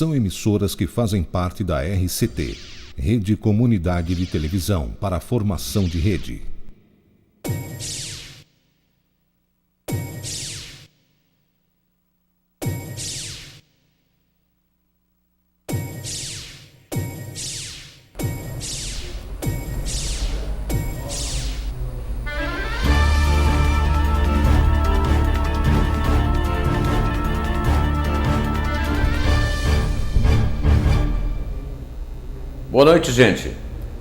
São emissoras que fazem parte da RCT, Rede Comunidade de Televisão para a Formação de Rede. Boa noite, gente.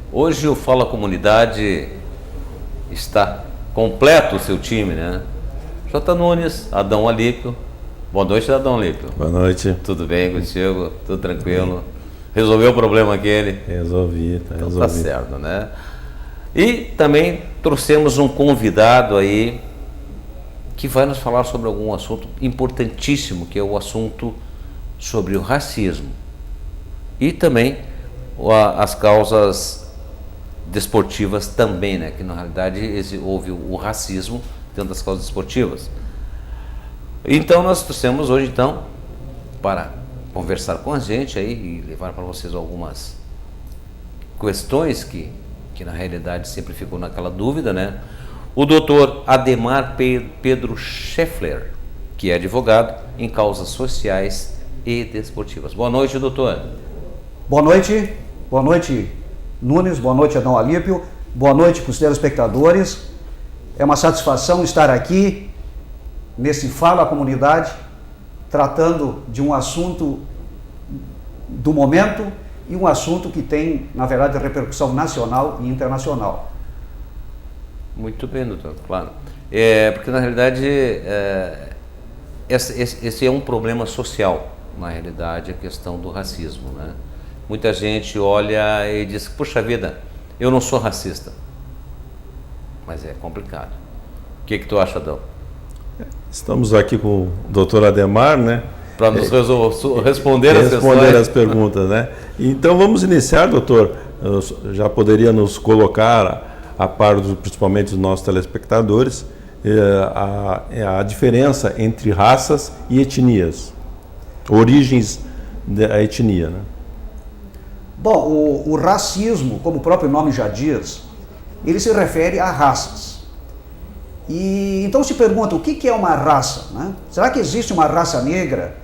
Hoje o Fala Comunidade está completo o seu time, né? J. Nunes, Adão Alípio. Boa noite, Adão Alípio. Boa noite. Tudo bem contigo? Tudo tranquilo? Resolveu o problema aquele? Resolvi. Tá certo, né? E também trouxemos um convidado aí que vai nos falar sobre algum assunto importantíssimo, que é o assunto sobre o racismo. E também as causas desportivas também, né? Que na realidade houve o racismo dentro das causas desportivas. Então nós trouxemos hoje então para conversar com a gente aí e levar para vocês algumas questões que na realidade sempre ficou naquela dúvida, né? O doutor Ademar Pedro Scheffler, que é advogado em causas sociais e desportivas. Boa noite, doutor. Boa noite, Nunes, boa noite, Adão Alípio, boa noite para os telespectadores. É uma satisfação estar aqui nesse Fala Comunidade, tratando de um assunto do momento e um assunto que tem, na verdade, repercussão nacional e internacional. Muito bem, doutor, claro. Porque na realidade esse é um problema social, na realidade, a questão do racismo, né? Muita gente olha e diz, puxa vida, eu não sou racista. Mas é complicado. O que tu acha, Adão? Estamos aqui com o doutor Ademar, né? Para nos responder as perguntas, né? Então vamos iniciar, doutor. Já poderia nos colocar a par, principalmente dos nossos telespectadores, a diferença entre raças e etnias, origens da etnia, né? Bom, o racismo, como o próprio nome já diz, ele se refere a raças. E então se pergunta, o que é uma raça, né? Será que existe uma raça negra,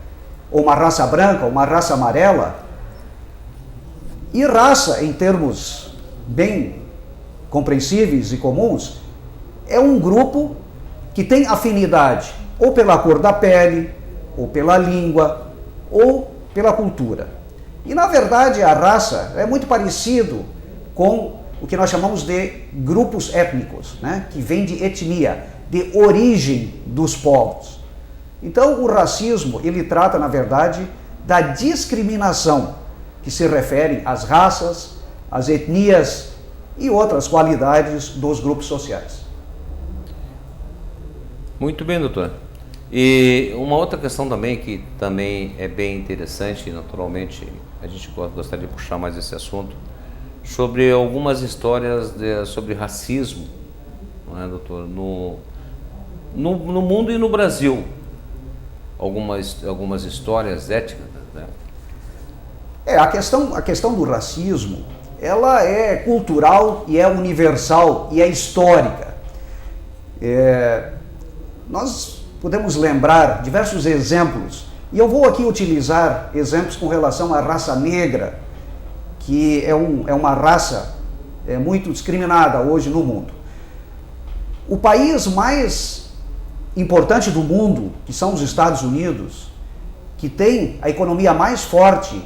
ou uma raça branca, ou uma raça amarela? E raça, em termos bem compreensíveis e comuns, é um grupo que tem afinidade ou pela cor da pele, ou pela língua, ou pela cultura. E, na verdade, a raça é muito parecido com o que nós chamamos de grupos étnicos, né? Que vem de etnia, de origem dos povos. Então, o racismo, ele trata, na verdade, da discriminação que se refere às raças, às etnias e outras qualidades dos grupos sociais. Muito bem, doutor. E uma outra questão também, que também é bem interessante, naturalmente, a gente gostaria de puxar mais esse assunto, sobre algumas histórias sobre racismo, não é, doutor? No mundo e no Brasil. Algumas histórias éticas, né? A questão do racismo, ela é cultural e é universal e é histórica. Nós podemos lembrar diversos exemplos, e eu vou aqui utilizar exemplos com relação à raça negra, que é uma raça muito discriminada hoje no mundo. O país mais importante do mundo, que são os Estados Unidos, que tem a economia mais forte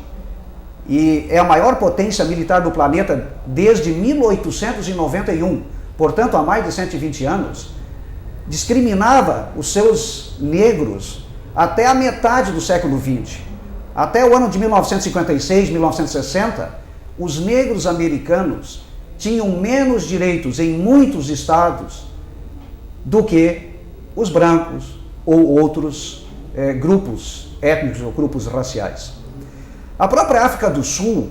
e é a maior potência militar do planeta desde 1891, portanto há mais de 120 anos, discriminava os seus negros até a metade do século XX. Até o ano de 1956, 1960, os negros americanos tinham menos direitos em muitos estados do que os brancos ou outros grupos étnicos ou grupos raciais. A própria África do Sul,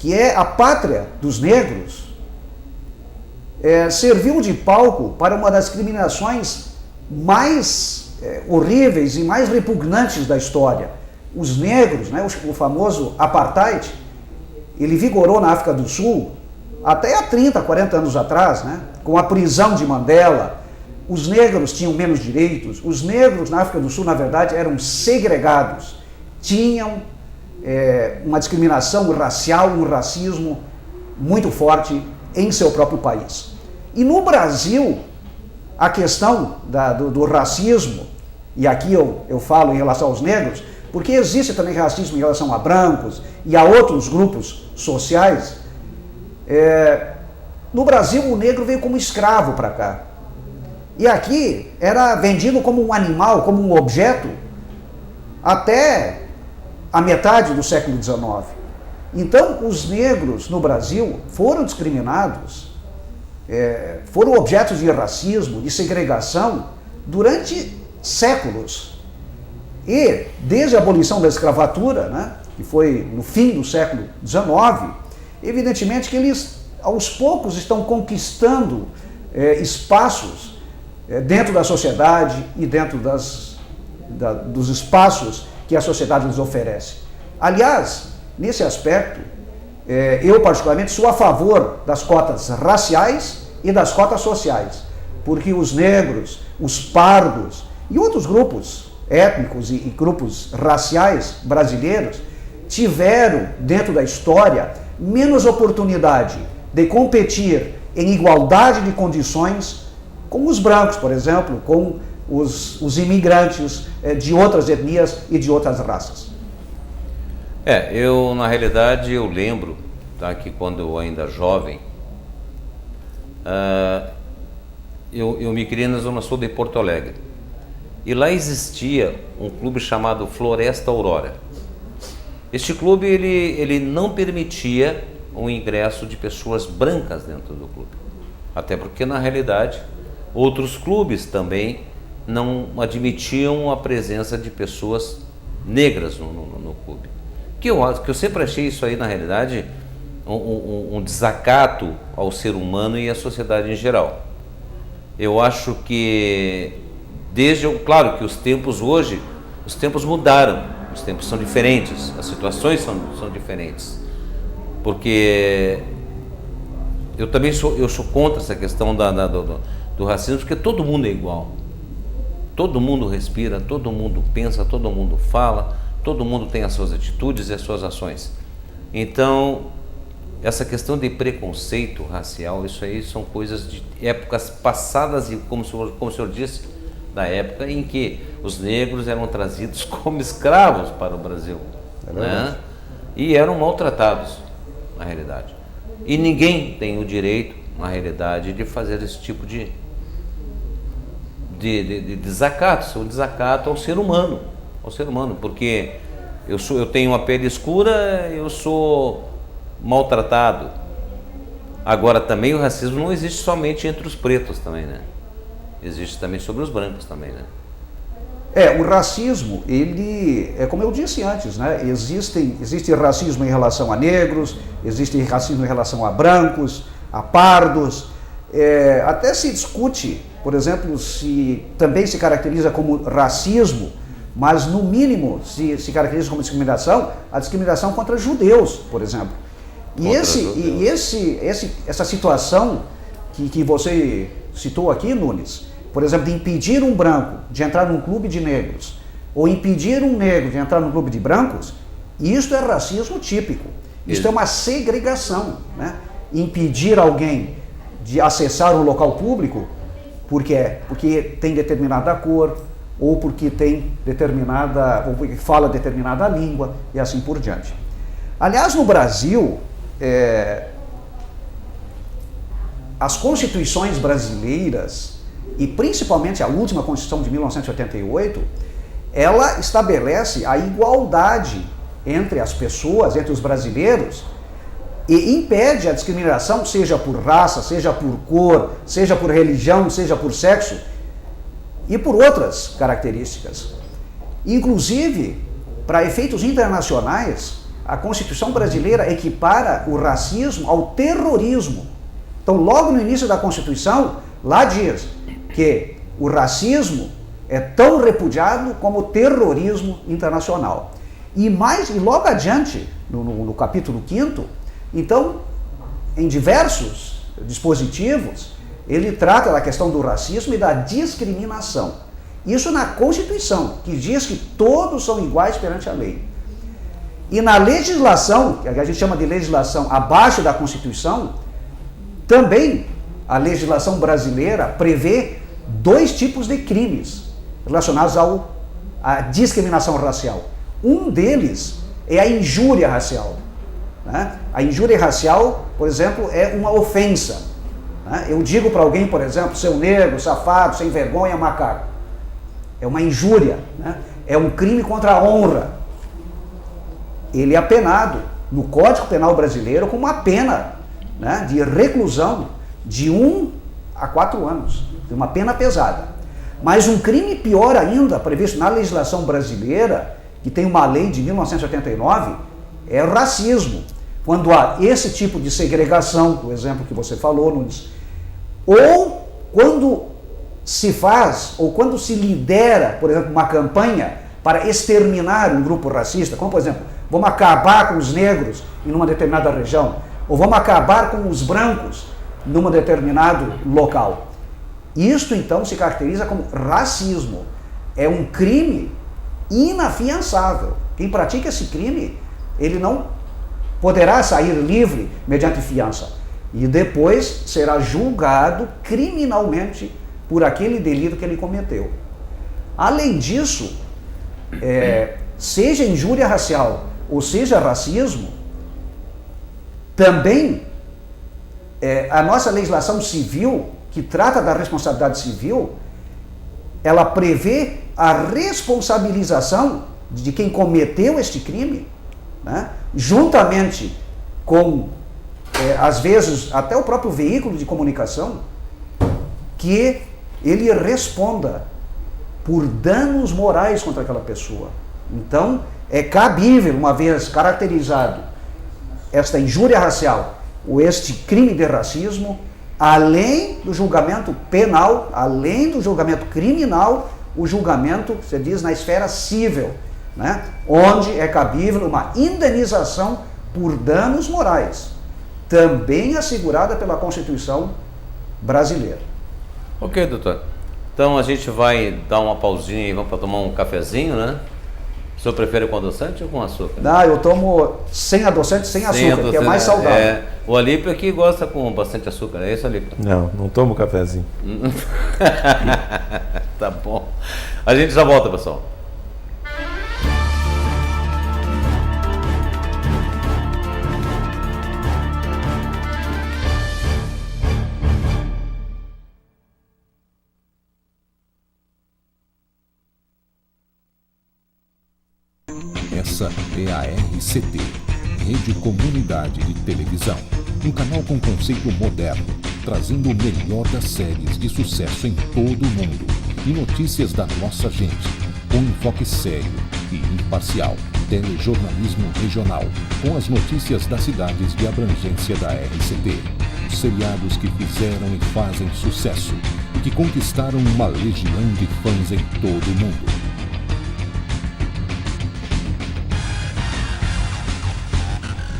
que é a pátria dos negros, serviu de palco para uma das discriminações mais horríveis e mais repugnantes da história, os negros, né, o famoso apartheid, ele vigorou na África do Sul até há 30, 40 anos atrás, né, com a prisão de Mandela. Os negros tinham menos direitos, os negros na África do Sul, na verdade, eram segregados, tinham uma discriminação racial, um racismo muito forte em seu próprio país. E no Brasil, a questão do racismo, e aqui eu falo em relação aos negros, porque existe também racismo em relação a brancos e a outros grupos sociais. No Brasil, o negro veio como escravo para cá. E aqui era vendido como um animal, como um objeto, até a metade do século XIX. Então, os negros no Brasil foram discriminados, foram objetos de racismo, de segregação, durante séculos. E, desde a abolição da escravatura, né, que foi no fim do século XIX, evidentemente que eles, aos poucos, estão conquistando espaços dentro da sociedade e dentro dos espaços que a sociedade lhes oferece. Aliás, nesse aspecto, eu particularmente sou a favor das cotas raciais e das cotas sociais, porque os negros, os pardos e outros grupos étnicos e grupos raciais brasileiros tiveram, dentro da história, menos oportunidade de competir em igualdade de condições com os brancos, por exemplo, com os imigrantes de outras etnias e de outras raças. Na realidade, eu lembro, tá, que quando eu ainda jovem, eu me criei na Zona Sul de Porto Alegre. E lá existia um clube chamado Floresta Aurora. Este clube, ele não permitia o ingresso de pessoas brancas dentro do clube. Até porque, na realidade, outros clubes também não admitiam a presença de pessoas negras no clube. Que eu sempre achei isso aí, na realidade, um desacato ao ser humano e à sociedade em geral. Eu acho que, claro que os tempos hoje, os tempos mudaram, os tempos são diferentes, as situações são diferentes. Porque eu também sou contra essa questão do racismo, porque todo mundo é igual. Todo mundo respira, todo mundo pensa, todo mundo fala, todo mundo tem as suas atitudes e as suas ações. Então, essa questão de preconceito racial, isso aí são coisas de épocas passadas e, como o senhor disse, da época em que os negros eram trazidos como escravos para o Brasil, né? E eram maltratados, na realidade. E ninguém tem o direito, na realidade, de fazer esse tipo de desacato, o desacato ao ser humano, porque eu tenho uma pele escura, eu sou maltratado. Agora também o racismo não existe somente entre os pretos também, né? Existe também sobre os brancos também, né? O racismo, ele, como eu disse antes, né? Existe racismo em relação a negros, existe racismo em relação a brancos, a pardos, até se discute, por exemplo, se também se caracteriza como racismo, mas no mínimo se caracteriza como discriminação, a discriminação contra judeus, por exemplo. E essa situação que você citou aqui, Nunes, por exemplo, de impedir um branco de entrar num clube de negros, ou impedir um negro de entrar num clube de brancos, isto é racismo típico. Isto é uma segregação, né? Impedir alguém de acessar um local público porque tem determinada cor, ou porque ou porque fala determinada língua, e assim por diante. Aliás, no Brasil, as constituições brasileiras, e principalmente a última Constituição de 1988, ela estabelece a igualdade entre as pessoas, entre os brasileiros, e impede a discriminação, seja por raça, seja por cor, seja por religião, seja por sexo, e por outras características. Inclusive, para efeitos internacionais, a Constituição brasileira equipara o racismo ao terrorismo. Então, logo no início da Constituição, lá diz que o racismo é tão repudiado como o terrorismo internacional. E logo adiante, no capítulo 5º, então, em diversos dispositivos, ele trata da questão do racismo e da discriminação. Isso na Constituição, que diz que todos são iguais perante a lei. E na legislação, que a gente chama de legislação abaixo da Constituição, também a legislação brasileira prevê 2 tipos de crimes relacionados à discriminação racial. Um deles é a injúria racial. Né? A injúria racial, por exemplo, é uma ofensa. Né? Eu digo para alguém, por exemplo, seu negro, safado, sem vergonha, macaco. É uma injúria, né? É um crime contra a honra. Ele é apenado no Código Penal Brasileiro com uma pena, né, de reclusão de 1 a 4 anos. Uma pena pesada. Mas um crime pior ainda, previsto na legislação brasileira, que tem uma lei de 1989, é o racismo. Quando há esse tipo de segregação, o exemplo que você falou, Nunes, ou quando se faz, ou quando se lidera, por exemplo, uma campanha para exterminar um grupo racista, como por exemplo, vamos acabar com os negros em uma determinada região, ou vamos acabar com os brancos num determinado local. Isto então se caracteriza como racismo. É um crime inafiançável. Quem pratica esse crime, ele não poderá sair livre mediante fiança. E depois será julgado criminalmente por aquele delito que ele cometeu. Além disso, seja injúria racial ou seja racismo, também a nossa legislação civil, que trata da responsabilidade civil, ela prevê a responsabilização de quem cometeu este crime, né, juntamente com, às vezes, até o próprio veículo de comunicação, que ele responda por danos morais contra aquela pessoa. Então, é cabível, uma vez caracterizado esta injúria racial ou este crime de racismo, além do julgamento penal, além do julgamento criminal, o julgamento, se diz, na esfera civil, né? Onde é cabível uma indenização por danos morais, também assegurada pela Constituição brasileira. Ok, doutor. Então a gente vai dar uma pausinha e vamos para tomar um cafezinho, né? O senhor prefere com adoçante ou com açúcar? Não, eu tomo sem adoçante, sem açúcar, que é mais saudável. O Alípio aqui gosta com bastante açúcar, é isso, Alípio? Não tomo cafezinho. Tá bom. A gente já volta, pessoal. Essa é a RCT, Rede Comunidade de Televisão, um canal com conceito moderno, trazendo o melhor das séries de sucesso em todo o mundo e notícias da nossa gente, com enfoque sério e imparcial. Telejornalismo regional, com as notícias das cidades de abrangência da RCT. Os seriados que fizeram e fazem sucesso e que conquistaram uma legião de fãs em todo o mundo.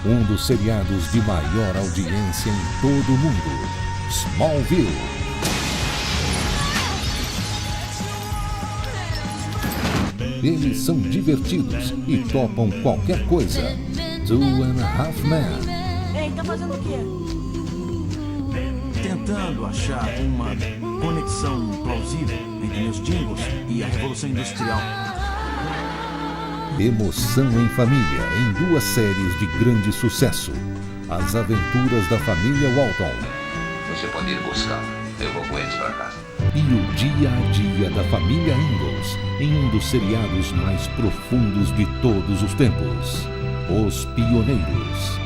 Um dos seriados de maior audiência em todo o mundo, Smallville. Eles são divertidos e topam qualquer coisa. 2.5 Men. Ei, tá fazendo o quê? Tentando achar uma conexão plausível entre meus jingles e a Revolução Industrial. Emoção em Família, em 2 séries de grande sucesso. As Aventuras da Família Walton. Você pode ir buscar, eu vou com eles para casa. E o Dia a Dia da Família Ingalls, em um dos seriados mais profundos de todos os tempos, Os Pioneiros.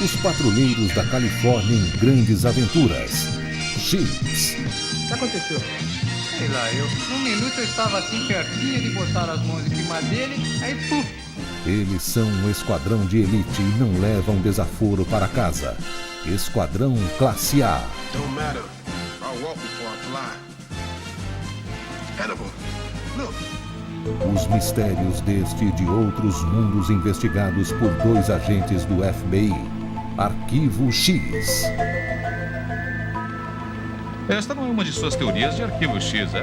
Os Patrulheiros da Califórnia em Grandes Aventuras, Chips. O que aconteceu? Sei lá, num minuto eu estava assim pertinho de botar as mãos em cima dele, aí puf! Eles são um esquadrão de elite e não levam desaforo para casa. Esquadrão Classe A. Don't matter. I'll walk before I fly. Edible. Look. Os mistérios deste e de outros mundos investigados por 2 agentes do FBI. Arquivo X. Esta não é uma de suas teorias de arquivo X, é?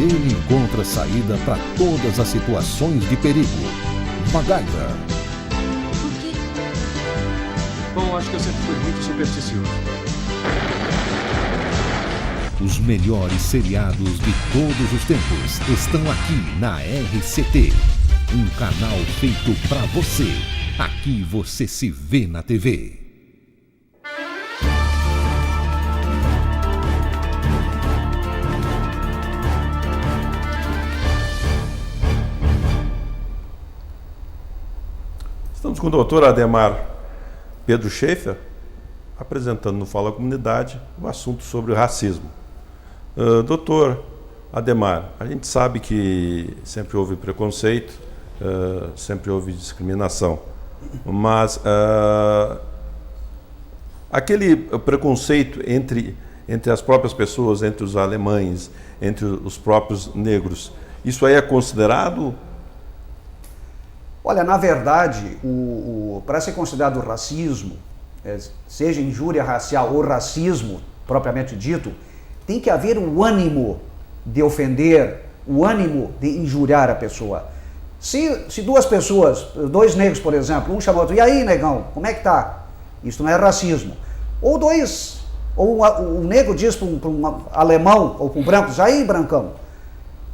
Ele encontra saída para todas as situações de perigo. MacGyver. Por quê? Bom, acho que eu sempre fui muito supersticioso. Os melhores seriados de todos os tempos estão aqui na RCT. Um canal feito para você. Aqui você se vê na TV. Estamos com o doutor Ademar Pedro Schaefer, apresentando no Fala Comunidade o assunto sobre o racismo. Doutor Ademar, a gente sabe que sempre houve preconceito, sempre houve discriminação, mas aquele preconceito entre as próprias pessoas, entre os alemães, entre os próprios negros, isso aí é considerado? Olha, na verdade, para ser considerado racismo, seja injúria racial ou racismo propriamente dito, tem que haver o ânimo de ofender, o ânimo de injuriar a pessoa. Se 2 pessoas, 2 negros, por exemplo, um chama o outro, e aí, negão, como é que tá? Isso não é racismo. Ou um negro diz para um alemão ou para um branco, aí, brancão.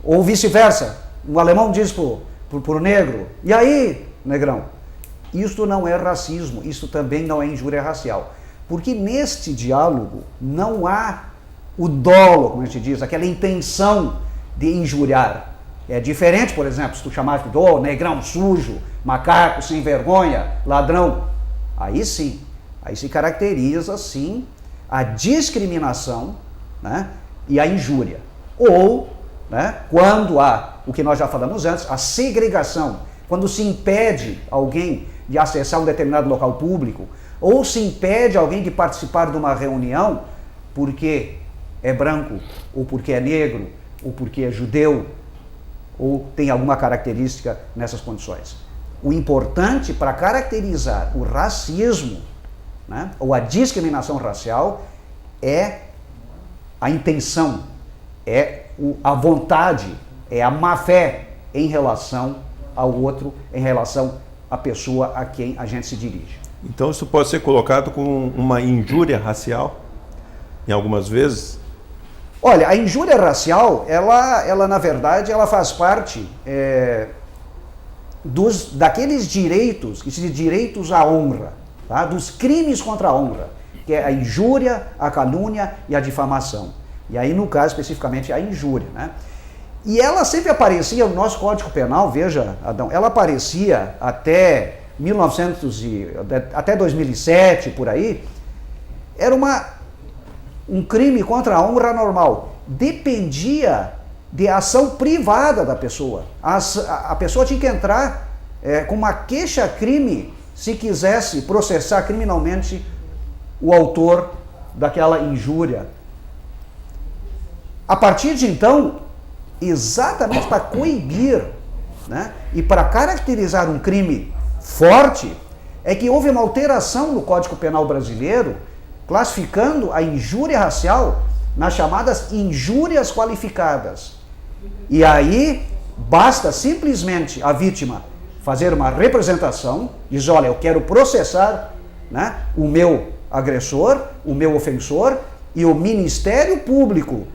Ou vice-versa, um alemão diz para o negro, e aí, negrão? Isso não é racismo, isso também não é injúria racial. Porque neste diálogo não há o dolo, como a gente diz, aquela intenção de injuriar. É diferente, por exemplo, se tu chamasse de negrão sujo, macaco, sem vergonha, ladrão. Aí sim, aí se caracteriza, sim, a discriminação, né, e a injúria. Ou, né, quando há, o que nós já falamos antes, a segregação, quando se impede alguém de acessar um determinado local público, ou se impede alguém de participar de uma reunião porque é branco, ou porque é negro, ou porque é judeu, ou tem alguma característica nessas condições. O importante para caracterizar o racismo, né, ou a discriminação racial é a intenção, é a vontade, é a má-fé em relação ao outro, em relação à pessoa a quem a gente se dirige. Então isso pode ser colocado como uma injúria racial, em algumas vezes? Olha, a injúria racial, ela na verdade, ela faz parte daqueles direitos, que se diz direitos à honra, tá? Dos crimes contra a honra, que é a injúria, a calúnia e a difamação. E aí, no caso, especificamente, a injúria, né? E ela sempre aparecia no nosso Código Penal, veja, Adão, ela aparecia até 2007, por aí, era um crime contra a honra normal. Dependia de ação privada da pessoa. A pessoa tinha que entrar com uma queixa-crime se quisesse processar criminalmente o autor daquela injúria. A partir de então, exatamente para coibir, né, e para caracterizar um crime forte, é que houve uma alteração no Código Penal brasileiro, classificando a injúria racial nas chamadas injúrias qualificadas. E aí, basta simplesmente a vítima fazer uma representação, diz, olha, eu quero processar, né, o meu agressor, o meu ofensor, e o Ministério Público,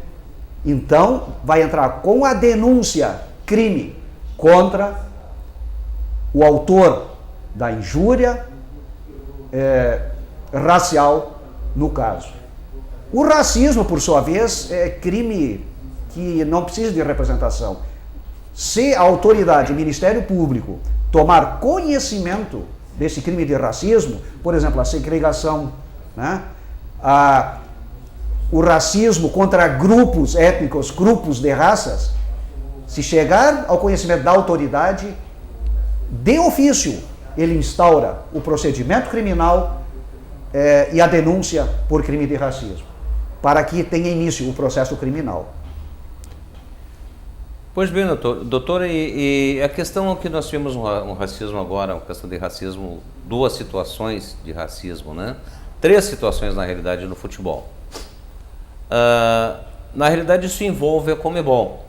então, vai entrar com a denúncia, crime, contra o autor da injúria racial, no caso. O racismo, por sua vez, é crime que não precisa de representação. Se a autoridade, o Ministério Público, tomar conhecimento desse crime de racismo, por exemplo, a segregação, né, o racismo contra grupos étnicos, grupos de raças, se chegar ao conhecimento da autoridade, de ofício, ele instaura o procedimento criminal e a denúncia por crime de racismo, para que tenha início o processo criminal. Pois bem, doutor, e a questão é que nós tivemos um racismo agora, uma questão de racismo, 2 situações de racismo, né? 3 situações na realidade no futebol. Na realidade isso envolve a Conmebol.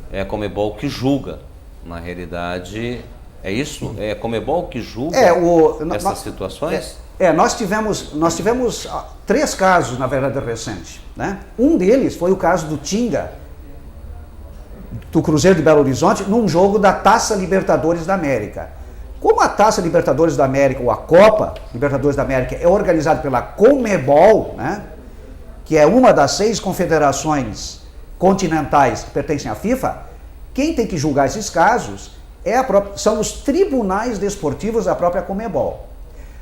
É a Conmebol que julga, na realidade, é isso? É a Conmebol que julga essas situações? Nós tivemos 3 casos, na verdade, recentes, né? Um deles foi o caso do Tinga, do Cruzeiro de Belo Horizonte, num jogo da Taça Libertadores da América. Como a Taça Libertadores da América, ou a Copa Libertadores da América, é organizada pela Conmebol, né, que é uma das 6 confederações continentais que pertencem à FIFA, quem tem que julgar esses casos são os tribunais desportivos da própria Conmebol.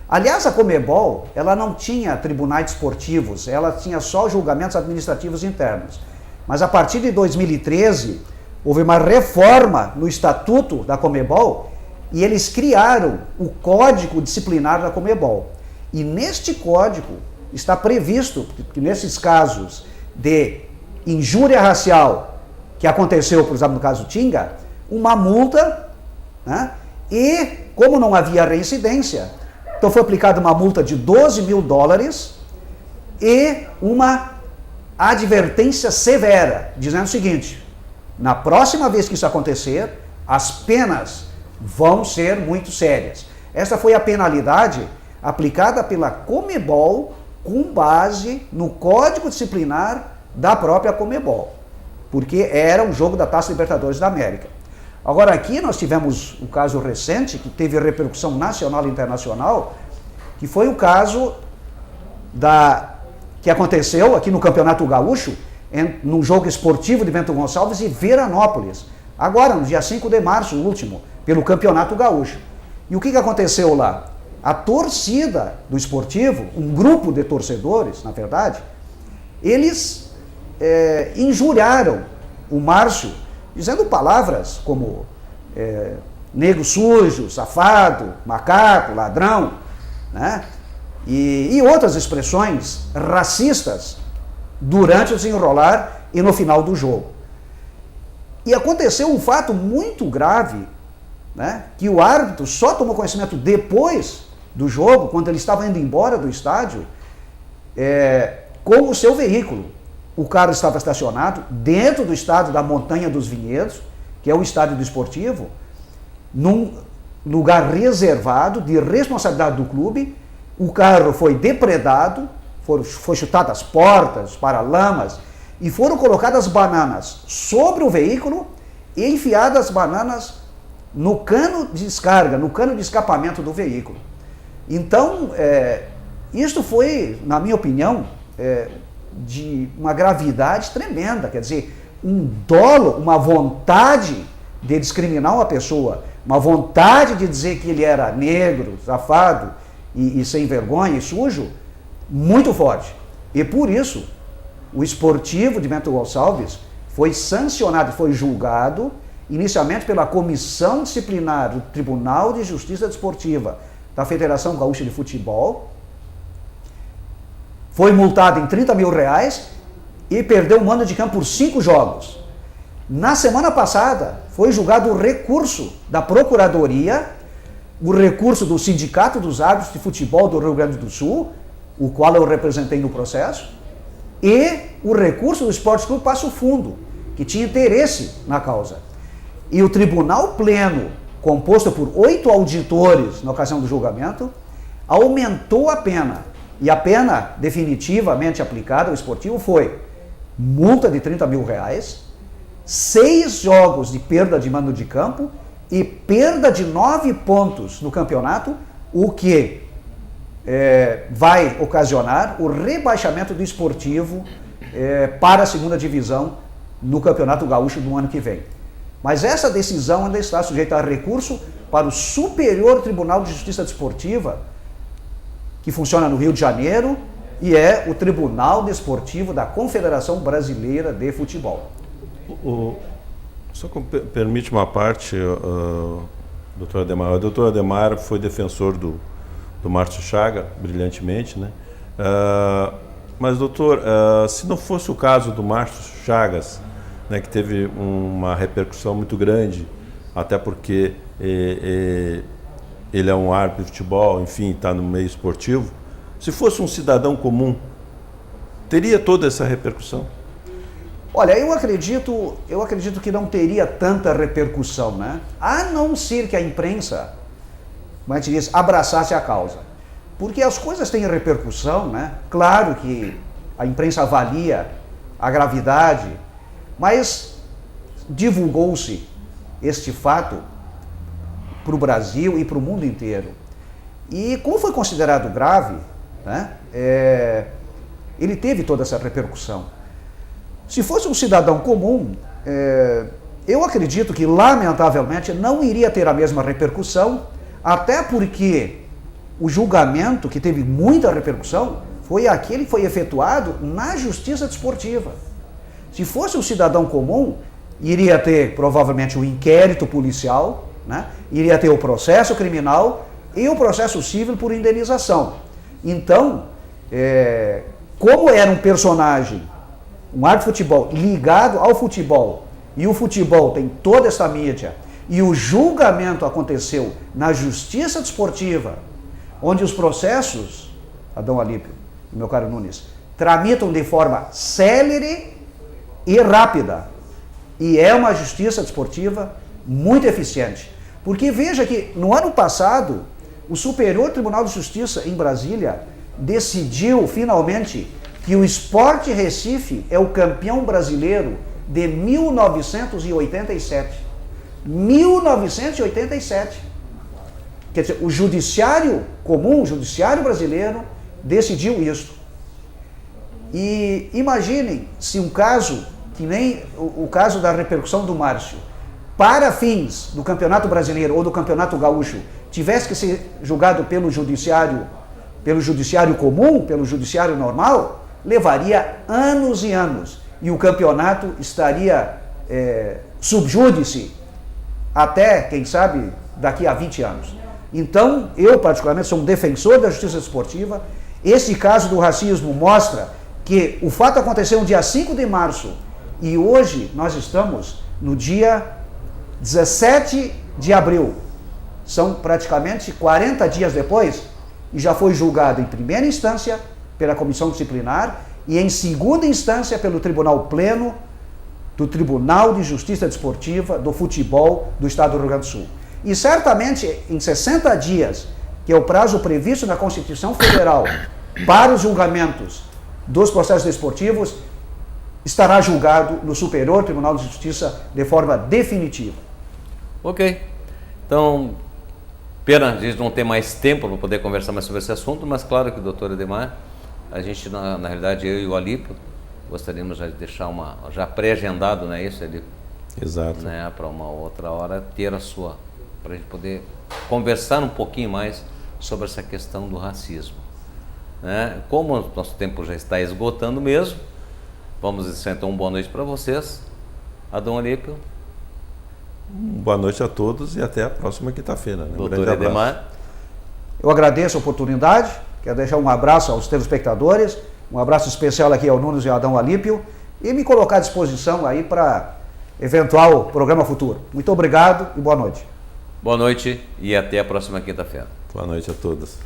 Aliás, a Conmebol, ela não tinha tribunais desportivos, ela tinha só julgamentos administrativos internos. Mas a partir de 2013, houve uma reforma no estatuto da Conmebol e eles criaram o Código Disciplinar da Conmebol. E neste código está previsto que nesses casos de injúria racial, que aconteceu, por exemplo, no caso Tinga, uma multa, né? E como não havia reincidência, então foi aplicada uma multa de $12 mil e uma advertência severa, dizendo o seguinte: na próxima vez que isso acontecer, as penas vão ser muito sérias. Essa foi a penalidade aplicada pela Conmebol com base no Código Disciplinar da própria Conmebol, porque era um jogo da Taça Libertadores da América. Agora aqui nós tivemos um caso recente que teve repercussão nacional e internacional, que foi o caso que aconteceu aqui no Campeonato Gaúcho, num jogo esportivo de Bento Gonçalves e Veranópolis, agora no dia 5 de março, último, pelo Campeonato Gaúcho. E o que aconteceu lá? A torcida do esportivo, um grupo de torcedores, na verdade, eles injuriaram o Márcio, dizendo palavras como negro sujo, safado, macaco, ladrão, né? E outras expressões racistas durante o desenrolar e no final do jogo. E aconteceu um fato muito grave, né, que o árbitro só tomou conhecimento depois do jogo, quando ele estava indo embora do estádio, com o seu veículo. O carro estava estacionado dentro do estádio da Montanha dos Vinhedos, que é o estádio do esportivo, num lugar reservado de responsabilidade do clube. O carro foi depredado, foi chutado as portas, paralamas, e foram colocadas bananas sobre o veículo e enfiadas bananas no cano de descarga, no cano de escapamento do veículo. Então, isto foi, na minha opinião, de uma gravidade tremenda, quer dizer, um dolo, uma vontade de discriminar uma pessoa, uma vontade de dizer que ele era negro, safado e sem vergonha e sujo, muito forte. E por isso, o esportivo de Bento Gonçalves foi sancionado, foi julgado, inicialmente pela Comissão Disciplinar do Tribunal de Justiça Desportiva da Federação Gaúcha de Futebol, foi multado em R$30 mil e perdeu um ano de campo por 5 jogos. Na semana passada, foi julgado o recurso da Procuradoria, o recurso do Sindicato dos Árbitros de Futebol do Rio Grande do Sul, o qual eu representei no processo, e o recurso do Esporte Clube Passo Fundo, que tinha interesse na causa. E o Tribunal Pleno, composto por 8 auditores na ocasião do julgamento, aumentou a pena. E a pena definitivamente aplicada ao esportivo foi multa de R$30 mil, 6 jogos de perda de mando de campo e perda de 9 pontos no campeonato, o que vai ocasionar o rebaixamento do esportivo para a segunda divisão no Campeonato Gaúcho do ano que vem. Mas essa decisão ainda está sujeita a recurso para o Superior Tribunal de Justiça Desportiva, que funciona no Rio de Janeiro, e é o Tribunal Desportivo da Confederação Brasileira de Futebol. Só permite uma parte, doutor Ademar. O doutor Ademar foi defensor do do Márcio Chaga, brilhantemente, né? Mas, doutor, se não fosse o caso do Márcio Chagas, né, que teve uma repercussão muito grande, até porque ele é um árbitro de futebol, enfim, está no meio esportivo, se fosse um cidadão comum, teria toda essa repercussão? Olha, eu acredito que não teria tanta repercussão, né? A não ser que a imprensa, como a gente diz, abraçasse a causa. Porque as coisas têm repercussão, né? Claro que a imprensa avalia a gravidade, mas divulgou-se este fato para o Brasil e para o mundo inteiro. E como foi considerado grave, né? Ele teve toda essa repercussão. Se fosse um cidadão comum, eu acredito que, lamentavelmente, não iria ter a mesma repercussão, até porque o julgamento, que teve muita repercussão, foi aquele que foi efetuado na Justiça Desportiva. Se fosse um cidadão comum, iria ter provavelmente o inquérito policial, né? Iria ter o processo criminal e o processo civil por indenização. Então, como era um personagem, um árbitro de futebol ligado ao futebol, e o futebol tem toda essa mídia, e o julgamento aconteceu na Justiça Desportiva, onde os processos, Adão Alípio e meu caro Nunes, tramitam de forma célere e rápida. E é uma Justiça Desportiva muito eficiente. Porque veja que no ano passado, o Superior Tribunal de Justiça em Brasília decidiu finalmente que o Sport Recife é o campeão brasileiro de 1987. 1987. Quer dizer, o judiciário comum, o judiciário brasileiro, decidiu isso. E imaginem se um caso, que nem o caso da repercussão do Márcio, para fins do Campeonato Brasileiro ou do Campeonato Gaúcho, tivesse que ser julgado pelo judiciário comum, pelo judiciário normal, levaria anos e anos. E o campeonato estaria sub júdice até, quem sabe, daqui a 20 anos. Então, eu particularmente sou um defensor da justiça desportiva. Esse caso do racismo mostra que o fato aconteceu no dia 5 de março e hoje nós estamos no dia 17 de abril. São praticamente 40 dias depois e já foi julgado em primeira instância pela comissão disciplinar e em segunda instância pelo Tribunal Pleno do Tribunal de Justiça Desportiva do Futebol do Estado do Rio Grande do Sul. E certamente em 60 dias, que é o prazo previsto na Constituição Federal para os julgamentos dos processos desportivos, estará julgado no Superior Tribunal de Justiça de forma definitiva. Ok. Então, pena a gente não ter mais tempo para poder conversar mais sobre esse assunto, mas claro que, doutor Edemar, a gente, na realidade, eu e o Alípio, gostaríamos já de deixar já pré-agendado, não é isso, Alípio? Exato. Né, para uma outra hora ter a sua, para a gente poder conversar um pouquinho mais sobre essa questão do racismo. Né? Como o nosso tempo já está esgotando mesmo, vamos dizer então uma boa noite para vocês. Adão Alípio. Boa noite a todos e até a próxima quinta-feira. Né? Doutor Edemar. Eu agradeço a oportunidade, quero deixar um abraço aos telespectadores, um abraço especial aqui ao Nunes e ao Adão Alípio e me colocar à disposição aí para eventual programa futuro. Muito obrigado e boa noite. Boa noite e até a próxima quinta-feira. Boa noite a todos.